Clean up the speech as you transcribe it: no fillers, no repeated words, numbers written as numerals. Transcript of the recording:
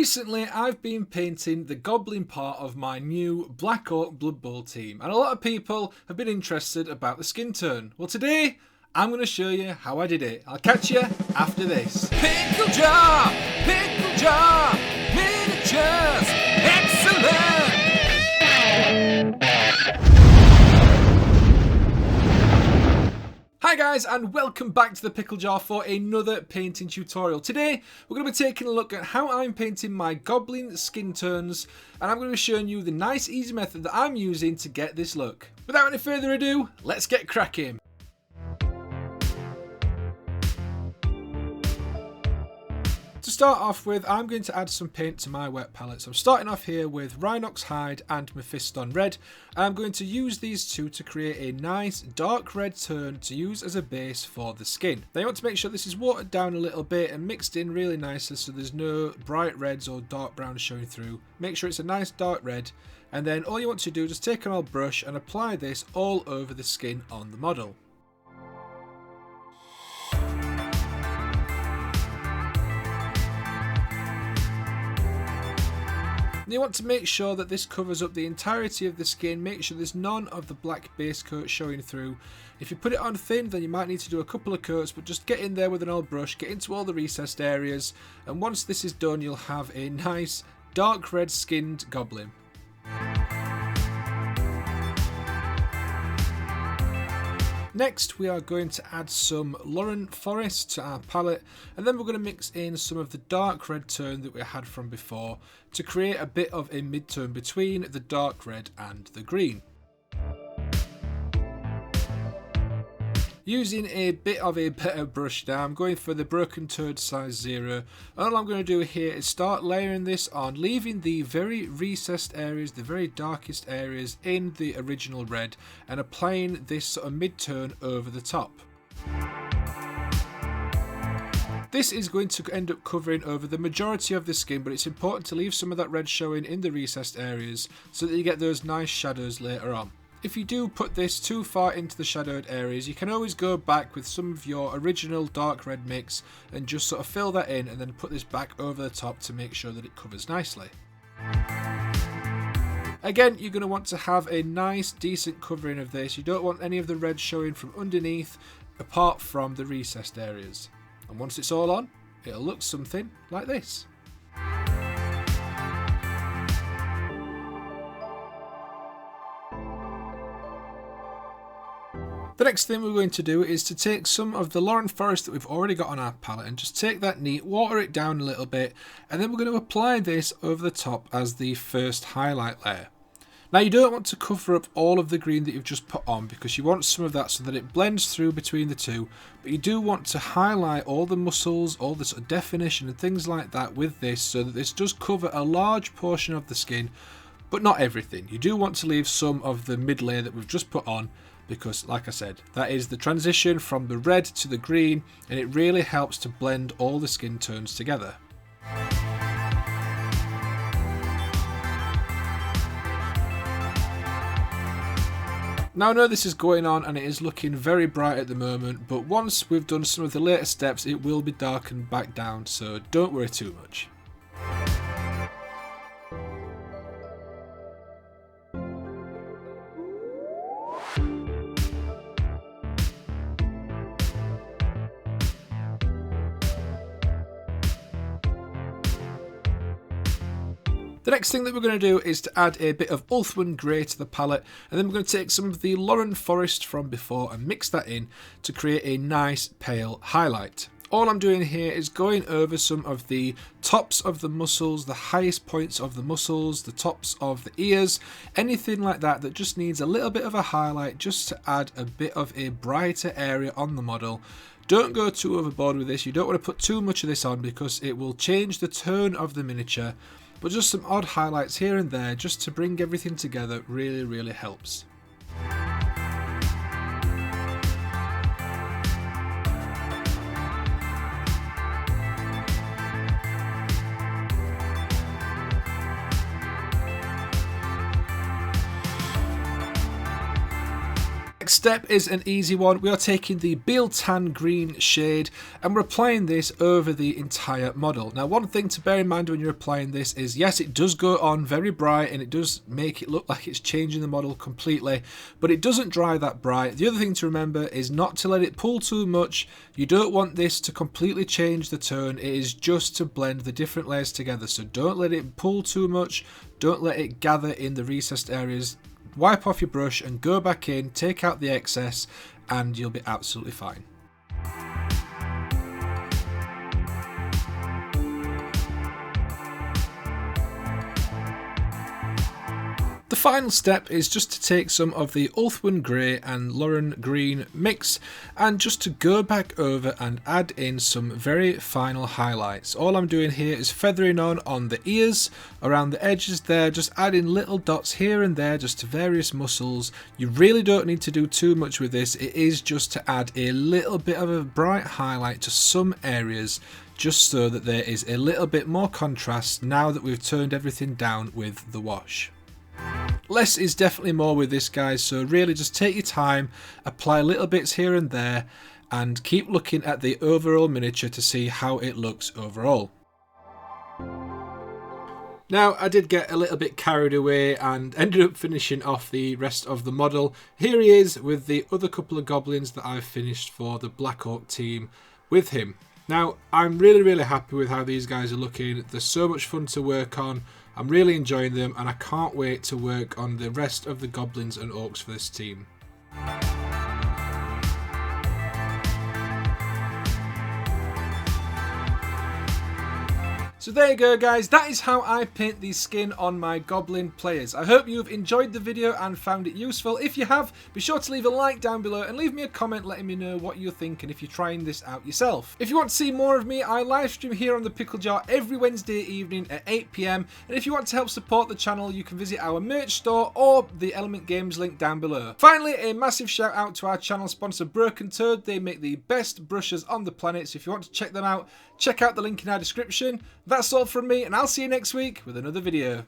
Recently, I've been painting the Goblin part of my new Black Oak Blood Bowl team, and a lot of people have been interested about the skin tone. Well, today, I'm going to show you how I did it. I'll catch you after this. Pickle jar, miniatures, excellent! Hi guys, and welcome back to the Pickle Jar for another painting tutorial. Today we're going to be taking a look at how I'm painting my Goblin skin tones, and I'm going to be showing you the nice easy method that I'm using to get this look. Without any further ado, let's get cracking. To start off with, I'm going to add some paint to my wet palette. So I'm starting off here with Rhinox Hide and Mephiston Red. I'm going to use these two to create a nice dark red tone to use as a base for the skin. Now you want to make sure this is watered down a little bit and mixed in really nicely so there's no bright reds or dark browns showing through. Make sure it's a nice dark red, and then all you want to do is just take an old brush and apply this all over the skin on the model. You want to make sure that this covers up the entirety of the skin. Make sure there's none of the black base coat showing through. If you put it on thin, then you might need to do a couple of coats, but just get in there with an old brush, get into all the recessed areas, and once this is done, you'll have a nice dark red skinned goblin. Next, we are going to add some Lauren Forest to our palette, and then we're going to mix in some of the dark red tone that we had from before to create a bit of a mid-tone between the dark red and the green. Using a bit of a better brush now, I'm going for the Broken Turd size 0. And all I'm going to do here is start layering this on, leaving the very recessed areas, the very darkest areas in the original red, and applying this sort of mid-tone over the top. This is going to end up covering over the majority of the skin, but it's important to leave some of that red showing in the recessed areas so that you get those nice shadows later on. If you do put this too far into the shadowed areas, you can always go back with some of your original dark red mix and just sort of fill that in and then put this back over the top to make sure that it covers nicely. Again, you're going to want to have a nice decent covering of this. You don't want any of the red showing from underneath apart from the recessed areas. And once it's all on, it'll look something like this. The next thing we're going to do is to take some of the Lauren Forest that we've already got on our palette and just take that neat, water it down a little bit, and then we're going to apply this over the top as the first highlight layer. Now you don't want to cover up all of the green that you've just put on because you want some of that so that it blends through between the two, but you do want to highlight all the muscles, all the sort of definition and things like that with this so that this does cover a large portion of the skin, but not everything. You do want to leave some of the mid layer that we've just put on, because like I said, that is the transition from the red to the green, and it really helps to blend all the skin tones together. Now I know this is going on and it is looking very bright at the moment, but once we've done some of the later steps it will be darkened back down, so don't worry too much. The next thing that we're going to do is to add a bit of Ulthwyn Grey to the palette, and then we're going to take some of the Lauren Forest from before and mix that in to create a nice pale highlight. All I'm doing here is going over some of the tops of the muscles, the highest points of the muscles, the tops of the ears, anything like that that just needs a little bit of a highlight just to add a bit of a brighter area on the model. Don't go too overboard with this, you don't want to put too much of this on because it will change the tone of the miniature. But just some odd highlights here and there just to bring everything together really helps. Next step is an easy one. We are taking the Beal Tan Green shade and we're applying this over the entire model. Now, one thing to bear in mind when you're applying this is, yes, it does go on very bright and it does make it look like it's changing the model completely, but it doesn't dry that bright. The other thing to remember is not to let it pull too much. You don't want this to completely change the tone. It is just to blend the different layers together, so don't let it pull too much. Don't let it gather in the recessed areas. Wipe off your brush and go back in, take out the excess, and you'll be absolutely fine. The final step is just to take some of the Ulthwyn Grey and Lauren Green mix and just to go back over and add in some very final highlights. All I'm doing here is feathering on the ears, around the edges there, just adding little dots here and there just to various muscles. You really don't need to do too much with this. It is just to add a little bit of a bright highlight to some areas, just so that there is a little bit more contrast now that we've turned everything down with the wash. Less is definitely more with this, guys, so really just take your time, apply little bits here and there, and keep looking at the overall miniature to see how it looks overall. Now, I did get a little bit carried away and ended up finishing off the rest of the model. Here he is with the other couple of goblins that I've finished for the Black Orc team with him. Now, I'm really happy with how these guys are looking. They're so much fun to work on. I'm really enjoying them and I can't wait to work on the rest of the goblins and orcs for this team. So there you go, guys, that is how I paint the skin on my goblin players. I hope you've enjoyed the video and found it useful. If you have, be sure to leave a like down below and leave me a comment letting me know what you think and if you're trying this out yourself. If you want to see more of me, I live stream here on the Pickle Jar every Wednesday evening at 8 PM, and if you want to help support the channel, you can visit our merch store or the Element Games link down below. Finally, a massive shout out to our channel sponsor Broken Turd. They make the best brushes on the planet, so if you want to check them out, check out the link in our description. That's all from me, and I'll see you next week with another video.